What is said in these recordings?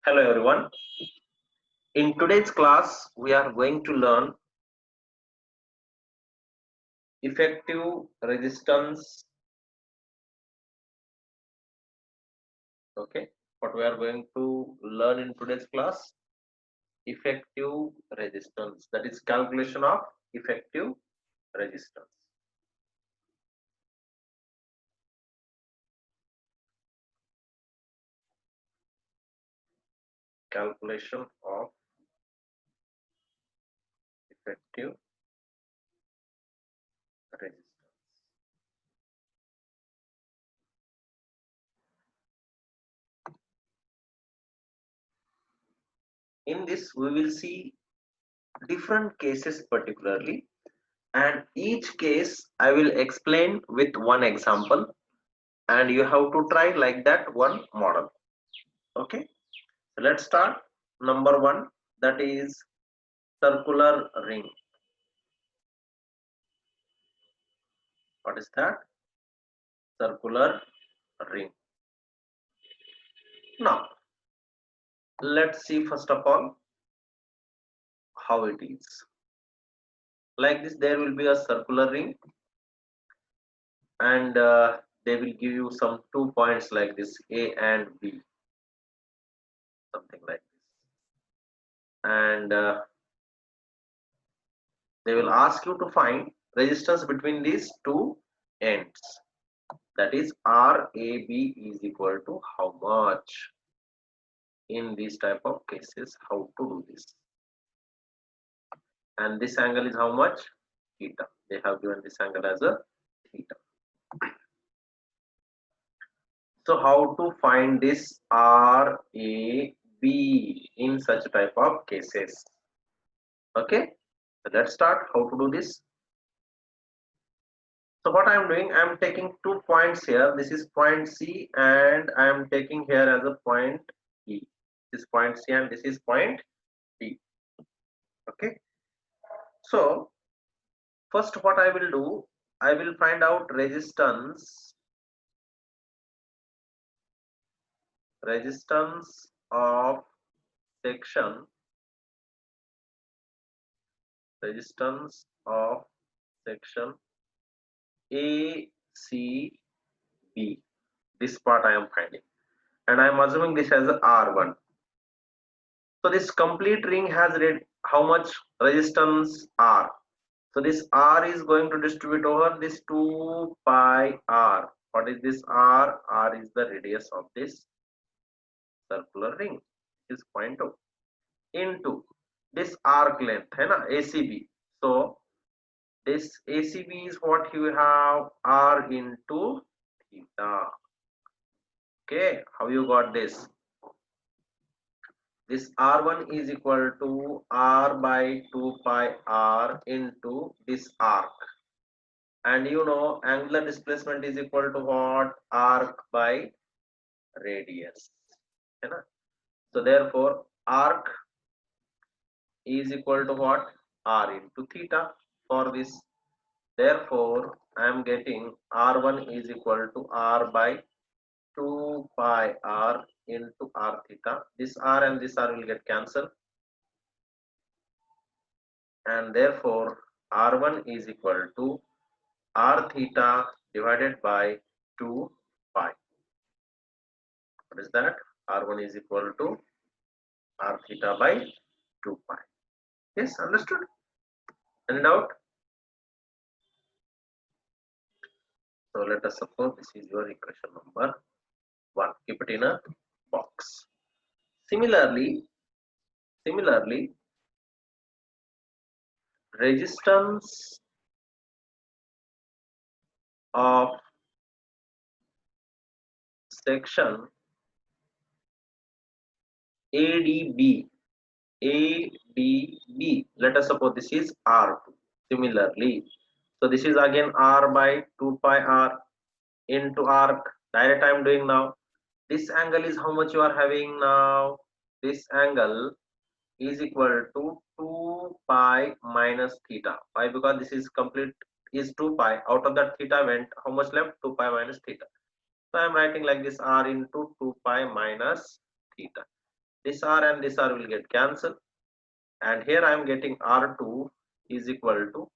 Hello everyone. In today's class, we are going to learn effective resistance. Okay, what we are going to learn in today's class, effective resistance. That is calculation of effective resistance. Calculation of effective resistance. In this, we will see different cases particularly, and each case I will explain with one example, and you have to try like that one model. Okay, so let's start. Number one, that is circular ring. What is that? Circular ring. Now let's see first of all how it is. Like this, there will be a circular ring, and they will give you some 2 points like this, A and B, something like this, and they will ask you to find resistance between these two ends. That is RAB is equal to how much? In these type of cases, how to do this? And this angle is how much? Theta. They have given this angle as a theta. So how to find this RAB in such type of cases? Okay, so let's start how to do this. So what I am doing, I am taking 2 points here. This is point C, and I am taking here as a point E. This is point C and this is point D. Okay, so first what I will do, I will find out resistance of section, resistance of section ACB. This part I am finding, and I am assuming this as a R1. So this complete ring has how much resistance R. So this R is going to distribute over this 2 pi R. What is this R? R is the radius of this circular ring. This is 0.2 into this arc length, है ना, ACB. So this ACB is what you have, R into theta. Okay, how you got this? This R1 is equal to R by 2 pi R into this arc. And you know, angular displacement is equal to what? Arc by radius. So therefore, arc is equal to what? R into theta for this. Therefore, I am getting R1 is equal to R by 2 pi R into R theta. This R and this R will get cancelled. And therefore, R1 is equal to R theta divided by 2 pi. What is that? R1 is equal to R theta by 2 pi. Yes, understood? Any doubt? So let us suppose this is your equation number 1. Keep it in a box. Similarly, resistance of section ADB, let us suppose this is R2. Similarly, so this is again R by 2 pi R into arc. Direct I am doing now. This angle is how much you are having now? This angle is equal to 2 pi minus theta. Why? Because this is complete is 2 pi. Out of that theta went, how much left? 2 pi minus theta. So I am writing like this, R into 2 pi minus theta. This r and this r will get cancelled, and here I am getting r2 is equal to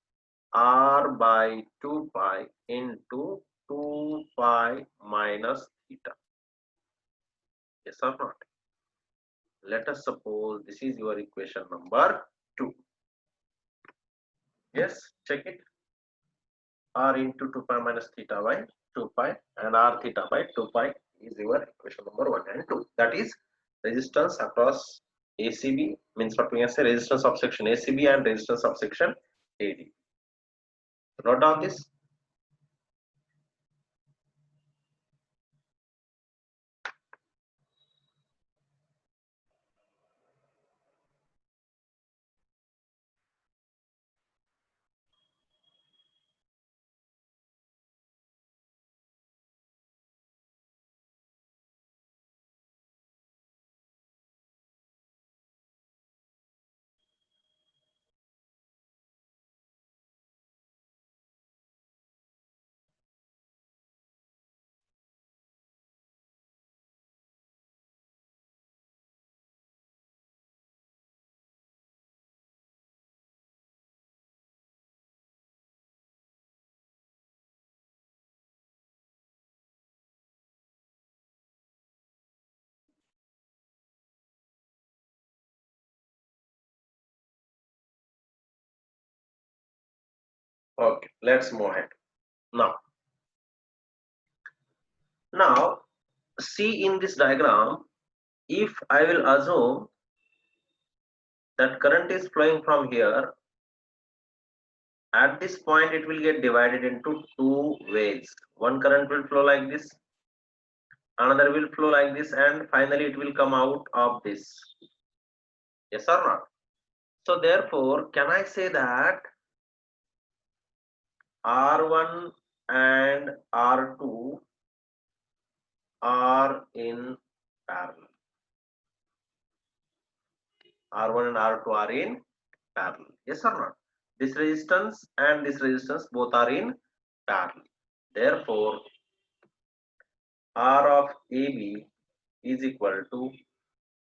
r by 2 pi into 2 pi minus theta. Yes or not? Let us suppose this is your equation number 2. Yes, check it. R into 2 pi minus theta by 2 pi and r theta by 2 pi is your equation number 1 and 2. That is resistance across ACB, means what we can say resistance of section ACB and resistance of section AD. Note down this. Okay, let's move ahead. Now see in this diagram, if I will assume that current is flowing from here, at this point it will get divided into two ways. One current will flow like this, another will flow like this, and finally it will come out of this. Yes or not? So therefore, can I say that R1 and R2 are in parallel? R1 and R2 are in parallel. Yes or not? This resistance and this resistance both are in parallel. Therefore, R of AB is equal to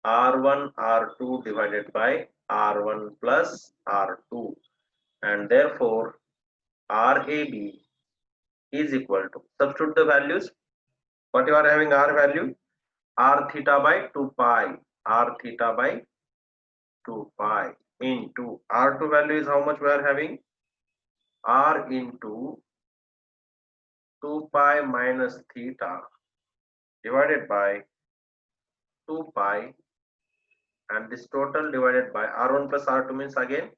R1 R2 divided by R1 plus R2, and therefore RAB is equal to, substitute the values. What you are having R value? R theta by 2 pi, R theta by 2 pi into R2 value is how much we are having? R into 2 pi minus theta divided by 2 pi, and this total divided by R1 plus R2 means again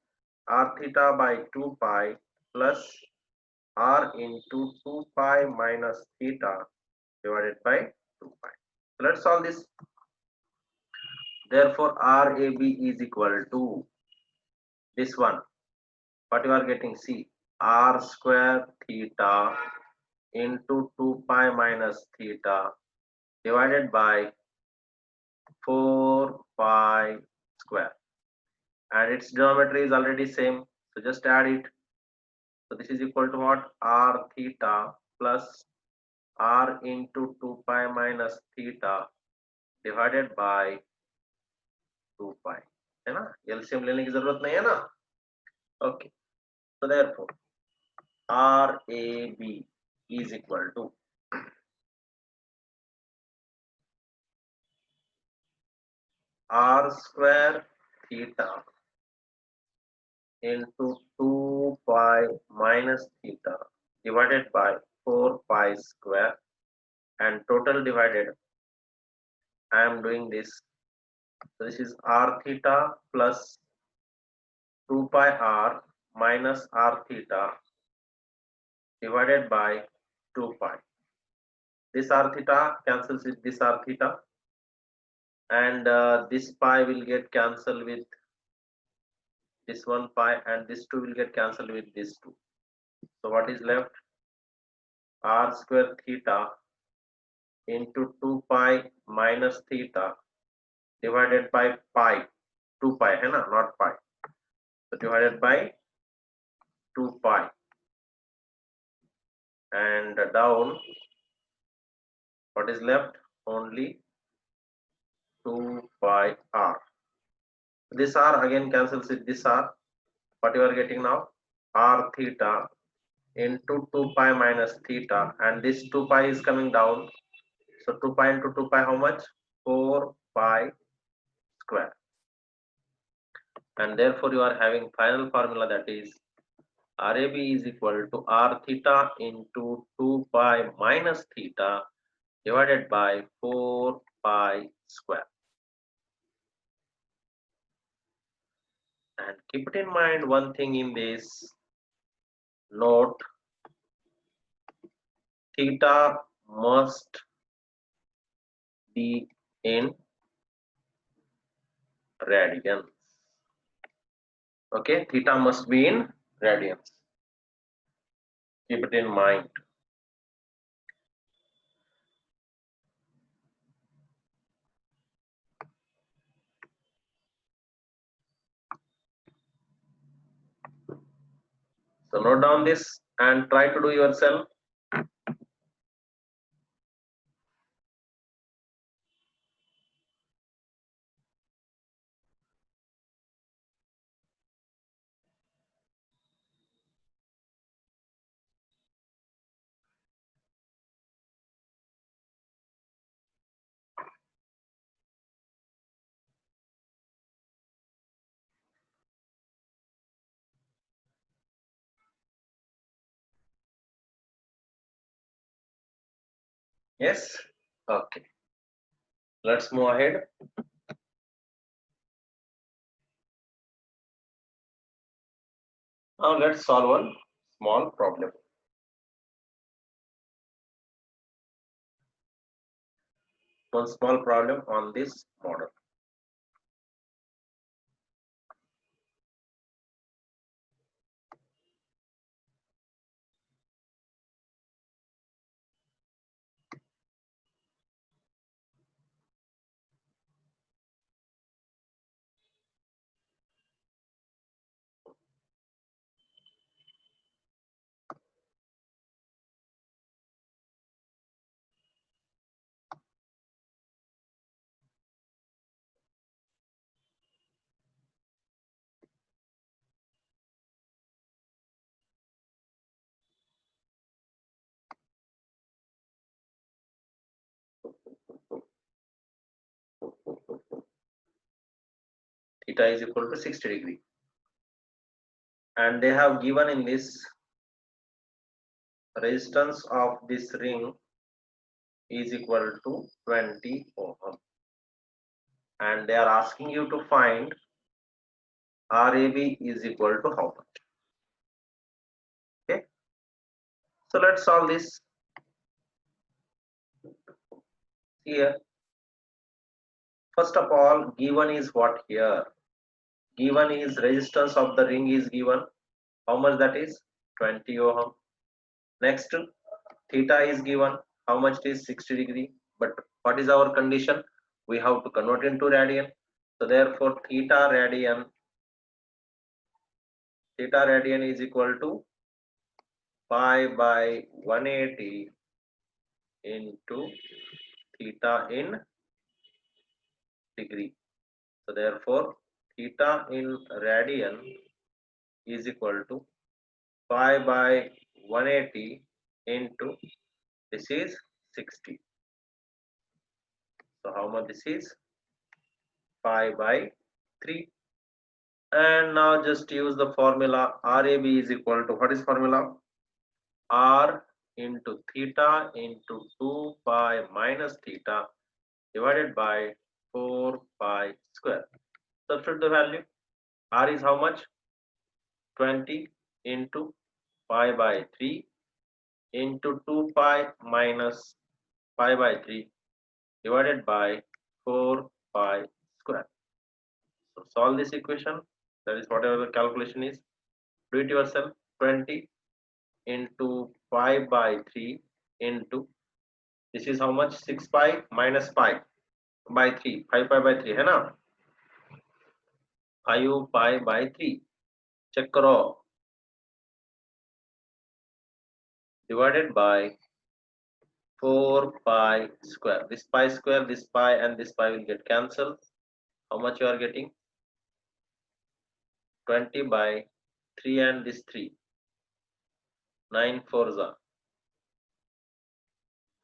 R theta by 2 pi plus R into 2 pi minus theta divided by 2 pi. So let's solve this. Therefore RAB is equal to this one. What you are getting? See, R square theta into 2 pi minus theta divided by 4 pi square, and its denominator is already same, so just add it. So this is equal to what? R theta plus R into 2 pi minus theta divided by 2 pi, है ना? LCM लेने की जरूरत नहीं है ना? Okay, so therefore RAB is equal to R square theta into 2 pi minus theta divided by 4 pi square, and total divided, I am doing this. So this is R theta plus 2 pi r minus R theta divided by 2 pi. This R theta cancels with this R theta, and this pi will get cancelled with this one pi, and this 2 will get cancelled with this 2. So what is left? R square theta into 2 pi minus theta divided by pi, 2 pi है ना, not pi, so divided by 2 pi, and down what is left? Only 2 pi r. This r again cancels with this r. What you are getting now? R theta into 2 pi minus theta, and this 2 pi is coming down. So 2 pi into 2 pi, how much? 4 pi square. And therefore you are having final formula, that is RAB is equal to R theta into 2 pi minus theta divided by 4 pi square. And keep it in mind one thing in this note, theta must be in radians. Okay, theta must be in radians. Keep it in mind. So note down this and try to do yourself. Yes? Okay. Let's move ahead. Now let's solve one small problem. One small problem on this model. Theta is equal to 60 degree. And they have given in this resistance of this ring is equal to 20 ohm. And they are asking you to find RAB is equal to how much. Okay. So let's solve this. Here, first of all, given is what here? Given is resistance of the ring is given. How much that is? 20 ohm. Next, theta is given. How much it is? 60 degree. But what is our condition? We have to convert into radian. So therefore, theta radian is equal to pi by 180 into theta in degree. So therefore, theta in radian is equal to pi by 180 into, this is 60. So how much this is? Pi by 3. And now just use the formula. RAB is equal to, what is formula? R into theta into 2 pi minus theta divided by 4 pi square. Substitute the value. R is how much? 20 into pi by 3 into 2 pi minus pi by 3 divided by 4 pi square. So solve this equation. That is whatever the calculation is. Do it yourself. 20 into pi by 3 into, this is how much? 6 pi minus pi by 3. 5 pi by 3 है ना? 5 pi by 3. Check करो. Divided by 4 pi square. This pi square, this pi and this pi will get cancelled. How much you are getting? 20 by 3 and this 3, 9 4s are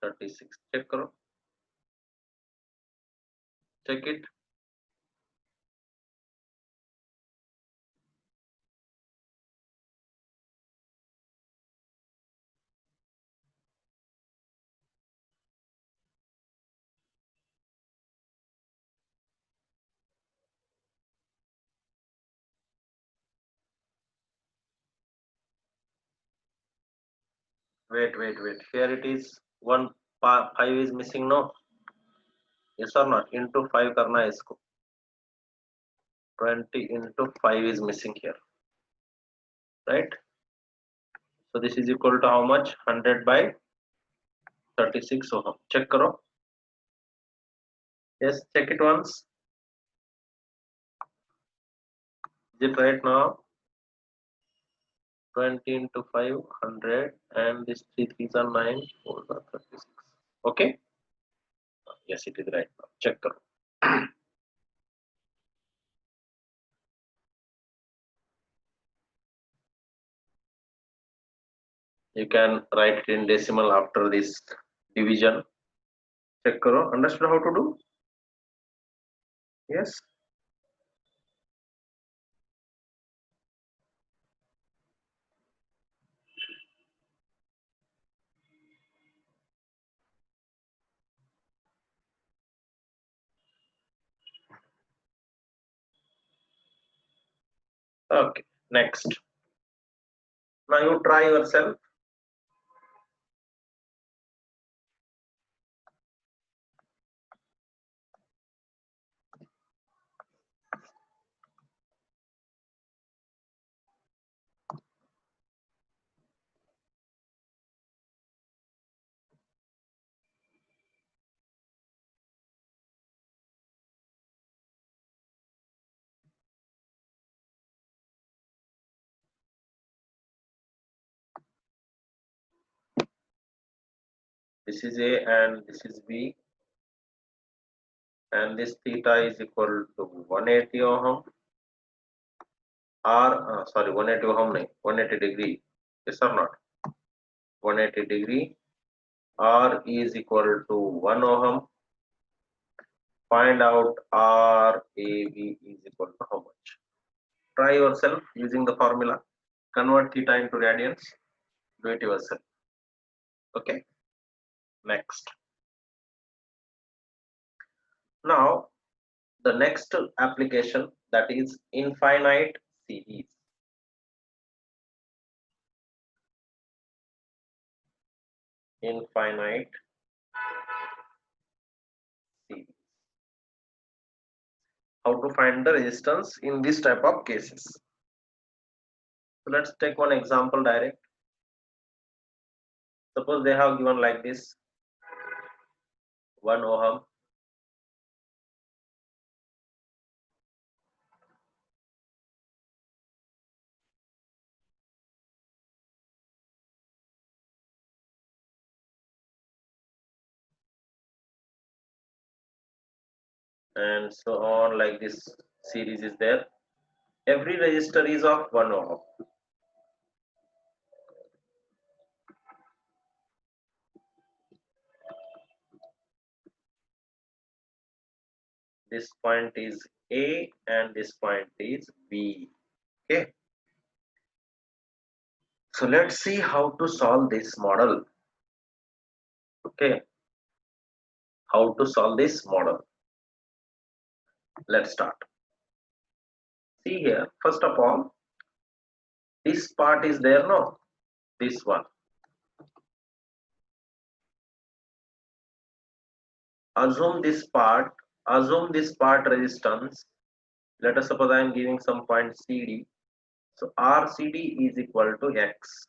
36. Check karo, check it. Wait. Here it is. 5 is missing. No, yes or not? Into 5 karna hai isko. 20 into 5 is missing here, right? So this is equal to how much? 100 by 36 ohm. Check karo. Yes, check it once. Is it right now? 20 into 5, 100, and this 3 3s are 9, 4 are 36. Okay? Yes, it is right now. Check karo. You can write it in decimal after this division. Check karo. Understood how to do? Yes. Okay. Next. Now you try yourself. This is A and this is B, and this theta is equal to 180 ohm. R, sorry, 180 ohm, 180 degree. Yes or not? 180 degree. R is equal to 1 ohm. Find out RAB is equal to how much? Try yourself using the formula. Convert theta into radians. Do it yourself. Okay. Next. Now the next application, that is infinite series. Infinite series. How to find the resistance in this type of cases? So let's take one example direct. Suppose they have given like this, 1 ohm, and so on, like this series is there. Every resistor is of 1 ohm. This point is A and this point is B. Okay. So let's see how to solve this model. Okay. How to solve this model? Let's start. See here, first of all, this part is there, no? This one. Assume this part resistance. Let us suppose I am giving some point CD. So RCD is equal to X.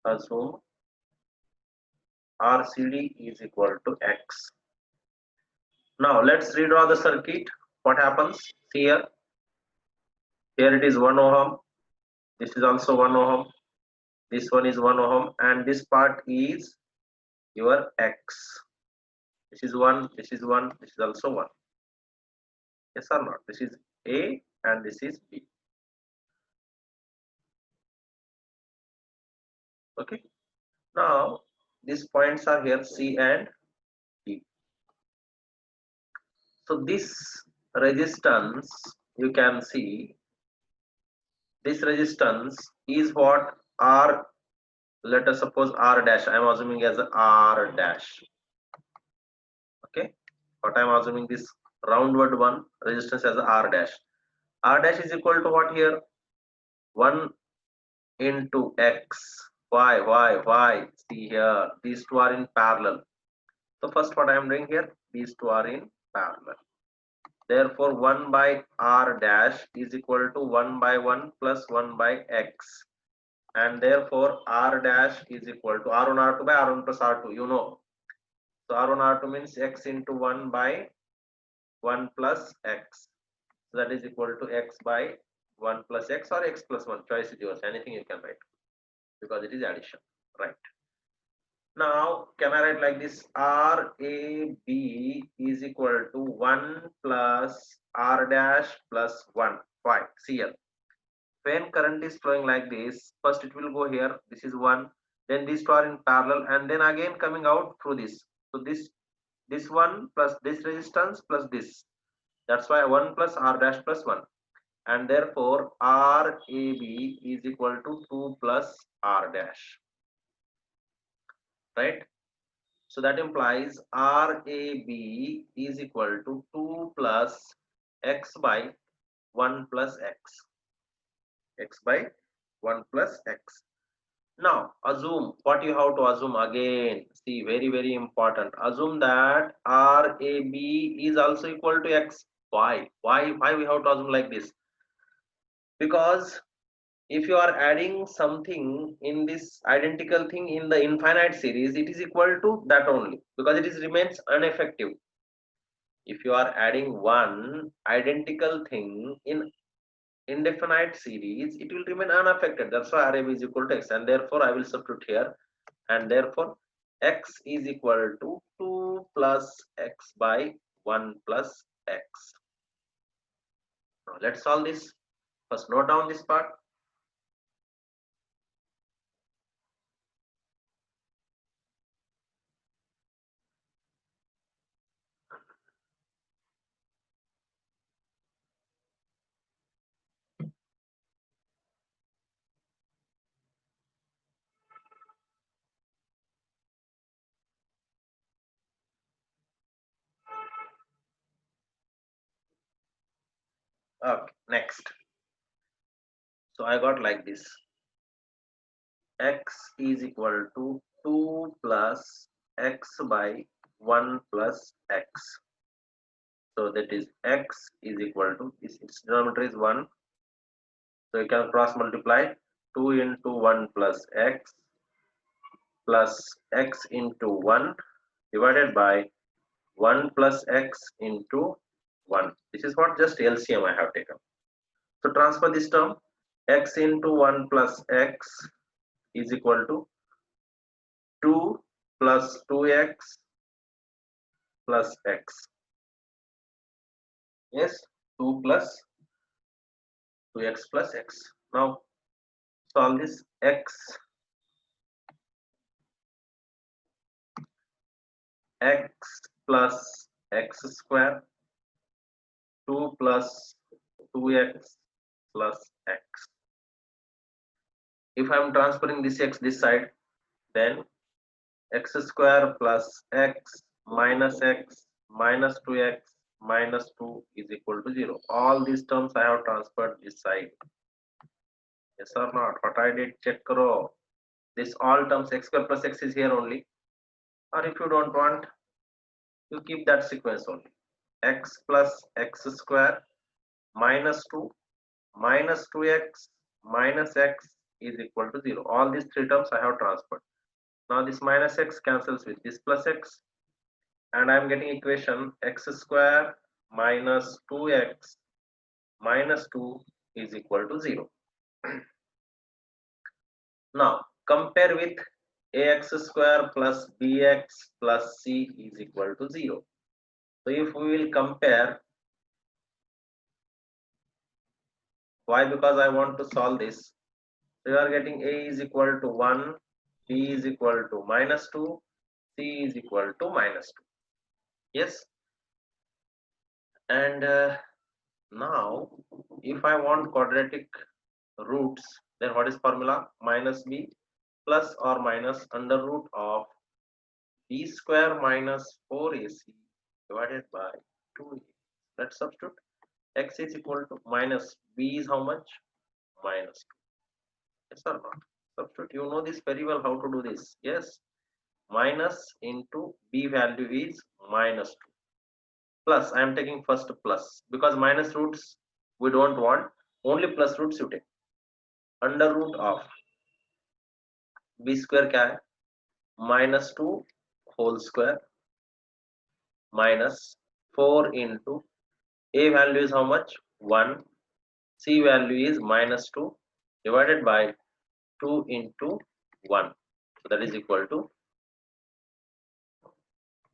Assume RCD is equal to X. Now let's redraw the circuit. What happens here? Here it is 1 ohm. This is also 1 ohm. This one is 1 ohm, and this part is your X. This is 1. This is 1. This is also 1. Yes or not? This is A and this is B. Okay. Now these points are here C and D. So this resistance, you can see this resistance is what R, let us suppose R dash, I am assuming as R dash. Okay, what I am assuming this roundward one resistance as R dash. R dash is equal to what here? 1 into X. Why? See here, these two are in parallel. So first what I am doing here, these two are in parallel. Therefore 1 by R dash is equal to 1 by 1 plus 1 by X. And therefore R dash is equal to R1 R2 by R1 plus R2, you know. So R1 R2 means X into 1 by 1 plus X. So that is equal to X by 1 plus X or X plus 1. Choice is yours. Anything you can write because it is addition. Right. Now can I write like this? RAB is equal to 1 plus R dash plus 1. Why? See here. When current is flowing like this, first it will go here. This is 1. Then these two are in parallel and then again coming out through this. So this one plus this resistance plus this. That's why 1 plus R dash plus 1. And therefore RAB is equal to 2 plus R dash. Right? So that implies RAB is equal to 2 plus X by 1 plus X. X by 1 plus X. Now assume what you have to assume again. See, very important. Assume that RAB is also equal to X. Why we have to assume like this? Because if you are adding something in this identical thing in the infinite series, it is equal to that only because it is remains ineffective. If you are adding one identical thing in indefinite series, it will remain unaffected. That's why RAB is equal to X, and therefore I will substitute here, and therefore X is equal to 2 plus X by 1 plus X. Now let's solve this. First note down this part. Okay, next. So I got like this. X is equal to 2 plus X by 1 plus X. So that is X is equal to, its denominator is 1. So you can cross multiply 2 into 1 plus X into 1 divided by 1 plus X into 1. This is what just LCM I have taken. So transfer this term, X into 1 plus X is equal to 2 plus 2X plus X. Yes, 2 plus 2X plus X. Now solve this. X plus X square 2 plus 2X plus X. If I am transferring this X this side, then X square plus X minus 2X minus 2 is equal to 0. All these terms I have transferred this side. Yes or not? What I did, check karo. This all terms X square plus X is here only. Or if you don't want, you keep that sequence only. X plus X square minus 2 minus 2X minus X is equal to 0. All these three terms I have transferred. Now this minus X cancels with this plus X, and I am getting equation X square minus 2X minus 2 is equal to 0. Now compare with ax square plus bx plus c is equal to 0. So if we will compare Why? Because I want to solve this. So you are getting A is equal to 1, B is equal to minus 2, C is equal to minus 2. Yes. And now if I want quadratic roots, then what is formula? Minus B plus or minus under root of B square minus 4AC divided by 2A. Let's substitute. X is equal to minus B is how much? Minus 2. Yes or not? Substitute. You know this very well how to do this. Yes. Minus into B value is minus 2. Plus, I am taking first plus because minus roots we don't want. Only plus roots you take. Under root of B square क्या है? Minus 2 whole square minus 4 into A value is how much? 1. C value is minus 2 divided by 2 into 1. So that is equal to,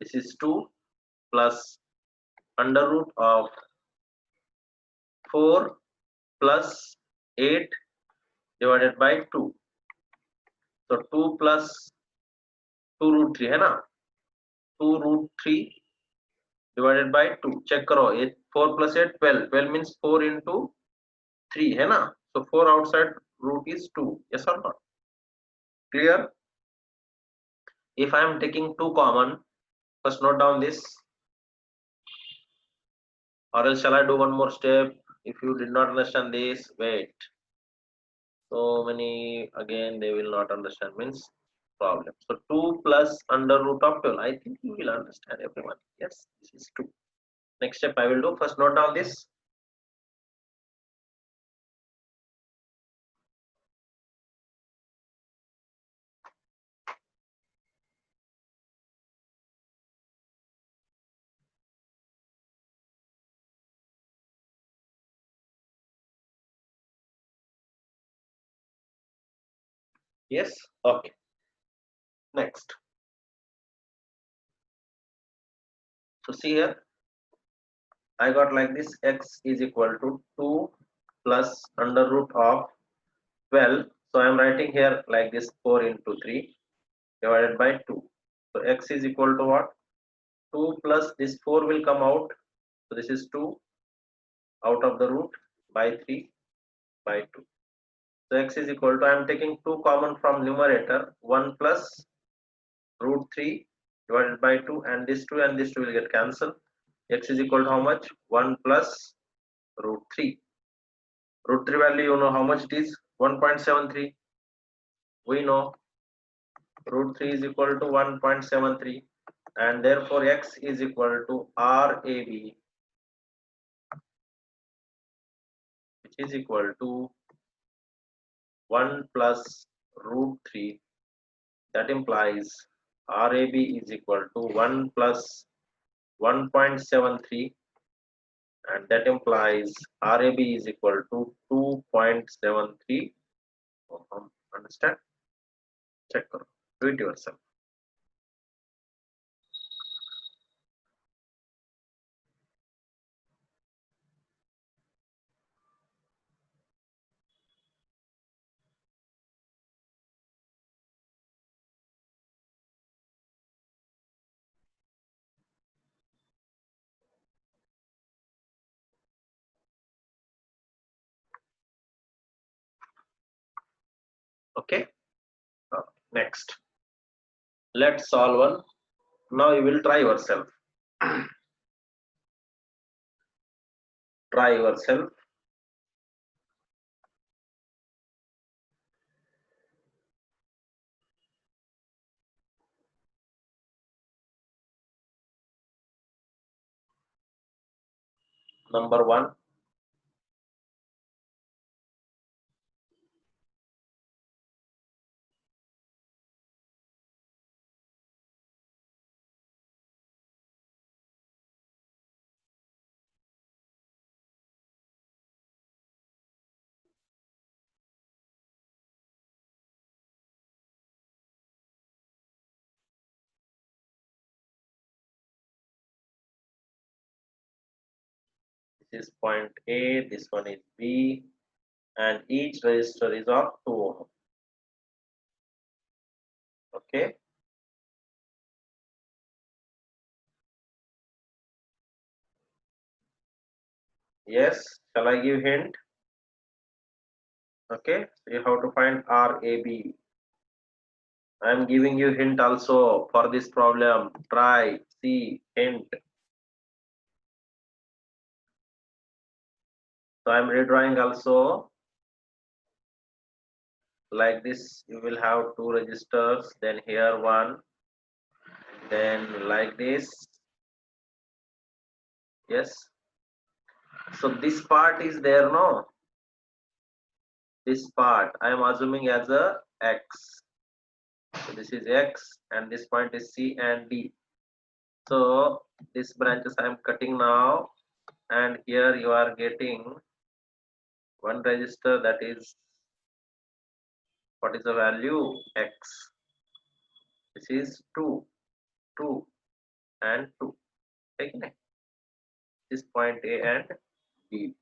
this is 2 plus under root of 4 plus 8 divided by 2. So 2 plus 2 root 3 है ना? 2 root 3 divided by 2. Check करो, 4 plus 8 12. 12 means 4 into 3 है ना? So 4 outside root is 2. Yes or not? Clear? If I am taking 2 common, first note down this, or else shall I do one more step? If you did not understand this, wait. So many again they will not understand, means problem. So 2 plus under root of 12. I think you will understand, everyone. Yes, this is 2. Next step I will do. First note down this. Yes, okay. Next. So see here, I got like this, x is equal to 2 plus under root of 12. So I am writing here like this, 4 into 3 divided by 2. So x is equal to what? 2 plus this 4 will come out. So this is 2 out of the root by 3 by 2. So x is equal to, I am taking 2 common from numerator, 1 plus root 3 divided by 2, and this 2 will get cancelled. X is equal to how much? 1 plus root 3. Root 3 value, you know how much it is? 1.73. We know root 3 is equal to 1.73, and therefore x is equal to RAB, which is equal to 1 plus root 3. That implies RAB is equal to 1 plus 1.73, and that implies RAB is equal to 2.73. Understand? Check karo. Do it yourself. Okay. Next, let's solve one. Now you will try yourself. Try yourself. Number 1. This is point A, this one is B. and each resistor is of 2 ohm. Okay. Yes, shall I give hint? Okay, so you have to find RAB. I am giving you hint also for this problem. Try, see, hint. So I am redrawing also. Like this, you will have 2 resistors, then here one, then like this. Yes. So this part is there, no? This part I am assuming as a X. So this is X and this point is C and D. So these branches I am cutting now, and here you are getting one resistor, that is, what is the value? X. This is 2, 2 and 2. Okay. This point A and B.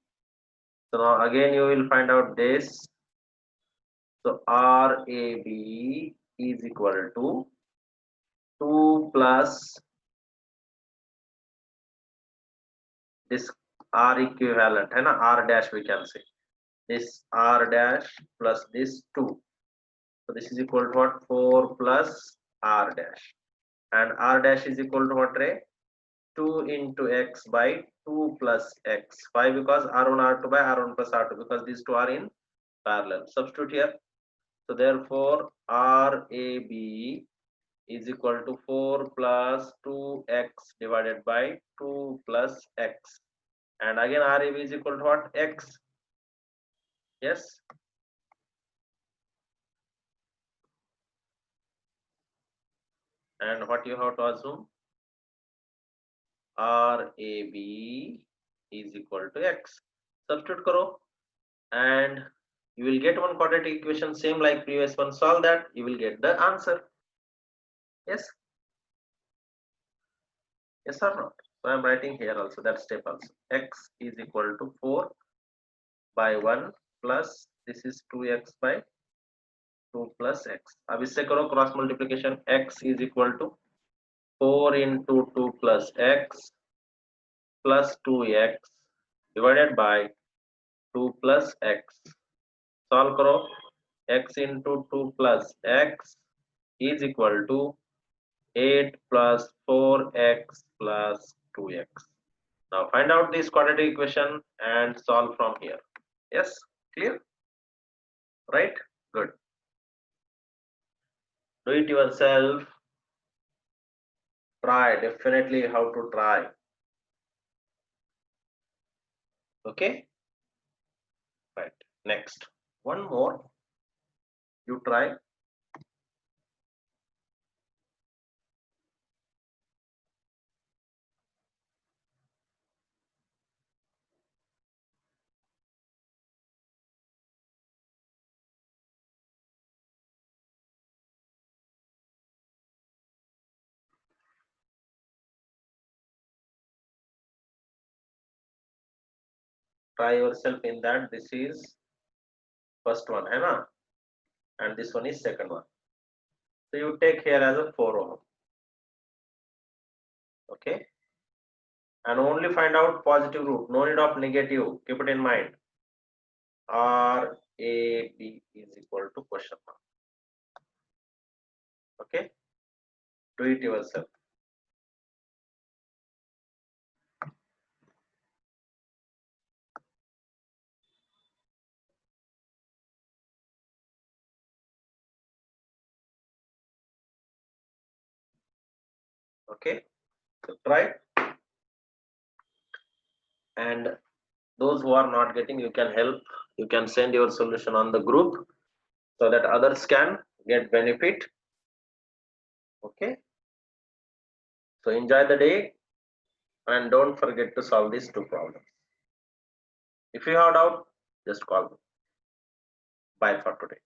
So now again you will find out this. So RAB is equal to 2 plus this R equivalent, है ना, R dash we can say. This R dash plus this 2. So this is equal to what? 4 plus R dash. And R dash is equal to what, Ray? 2 into X by 2 plus X. Why? Because R1 R2 by R1 plus R2, because these two are in parallel. Substitute here. So therefore RAB is equal to 4 plus 2x divided by 2 plus x. And again RAB is equal to what? X. Yes. And what you have to assume? RAB is equal to X. Substitute karo, and you will get one quadratic equation same like previous one. Solve that, you will get the answer. Yes. Yes or not? So I am writing here also that step also. X is equal to 4 by 1 plus this is 2x by 2 plus x. अब इससे करो cross multiplication. X is equal to 4 into 2 plus x plus 2x divided by 2 plus x. Solve करो. X into 2 plus x is equal to 8 plus 4x plus 2x. Now find out this quadratic equation and solve from here. Yes, clear? Right? Good. Do it yourself. Try, definitely how to try. Okay? Right. Next. One more. You try. Try yourself in that. This is first one, hai na? And this one is second one. So you take here as a 4 ohm. Okay? And only find out positive root. No need of negative. Keep it in mind. RAB is equal to question mark. Okay? Do it yourself. Okay? So try. And those who are not getting, you can help. You can send your solution on the group so that others can get benefit. Okay? So enjoy the day and don't forget to solve these two problems. If you have doubt, just call me. Bye for today.